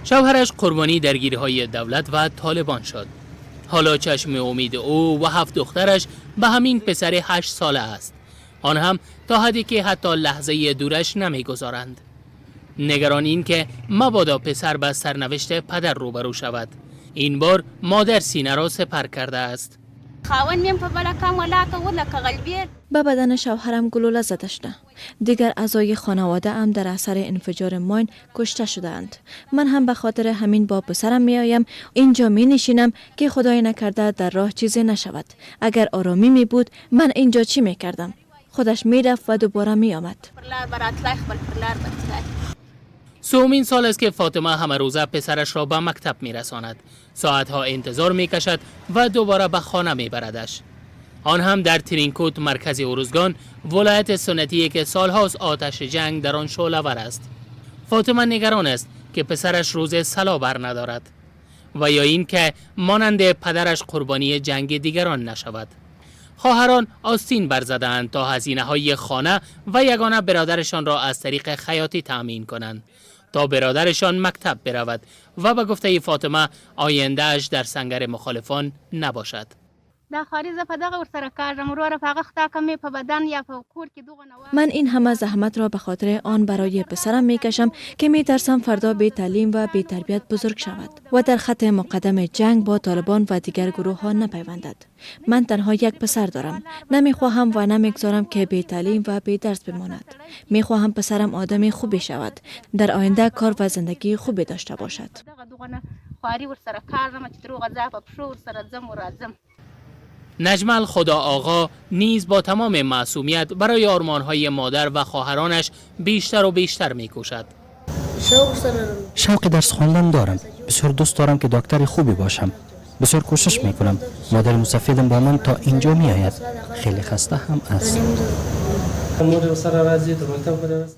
شوهرش قربانی درگیری‌های دولت و طالبان شد. حالا چشم امید او و 7 دخترش به همین پسر 8 ساله است. آن هم تا حدی که حتی لحظه دورش نمیگذارند. نگران این که مبادا پسر به سرنوشت پدر روبرو شود. این بار مادر سینه را سپر کرده است. به بدن شوهرم گلوله زده شده. دیگر اعضای خانواده هم در اثر انفجار ماین کشته شدند. من هم به خاطر همین با پسرم می آیم اینجا می نشینم که خدای نکرده در راه چیزی نشود. اگر آرامی می بود من اینجا چی می کردم؟ خودش می رفت و دوباره می آمد. سومین سال است که فاطمه همه روزه پسرش را به مکتب می رساند. ساعتها انتظار می کشد و دوباره به خانه می بردش. آن هم در ترینکوت مرکز ارزگان، ولایت سنتی که سالهاست آتش جنگ در آن شعله‌ور است. فاطمه نگران است که پسرش روز صلا بر ندارد و یا این که مانند پدرش قربانی جنگ دیگران نشود. خواهران آستین برزدند تا هزینه‌های خانه و یگانه برادرشان را از طریق خیاطی تأمین کنند تا برادرشان مکتب برود و به گفته فاطمه آینده‌اش در سنگر مخالفان نباشد. من این همه زحمت را به خاطر آن برای پسرم می کشم که می ترسم فردا بی تعلیم و بی تربیت بزرگ شود و در خط مقدم جنگ با طالبان و دیگر گروه ها نپیوندد. من تنها یک پسر دارم. نمی خواهم و نمیگذارم که بی تعلیم و بی درس بماند. می خواهم پسرم آدم خوبی شود. در آینده کار و زندگی خوبی داشته باشد. نجمل خدا آقا نیز با تمام معصومیت برای آرمان‌های مادر و خواهرانش بیشتر و بیشتر می‌کوشد. شوق درس خواندن دارم. بسیار دوست دارم که دکتر خوبی باشم. بسیار کوشش می‌کنم. مادر مسافرم با من تا اینجا می‌آید. خیلی خسته هم است.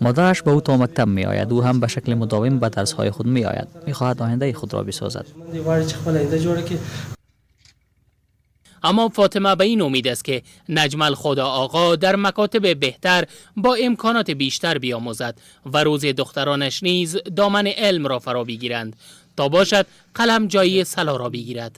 مادرش به او تا مکتب می‌آید. او هم به شکل مداوم به درس‌های خود می‌آید. می‌خواهد آینده خود را بسازد. اما فاطمه به این امید است که نجمل خدا آقا در مکاتب بهتر با امکانات بیشتر بیاموزد و روز دخترانش نیز دامن علم را فرا بگیرند تا باشد قلم جایی صلا را بگیرد.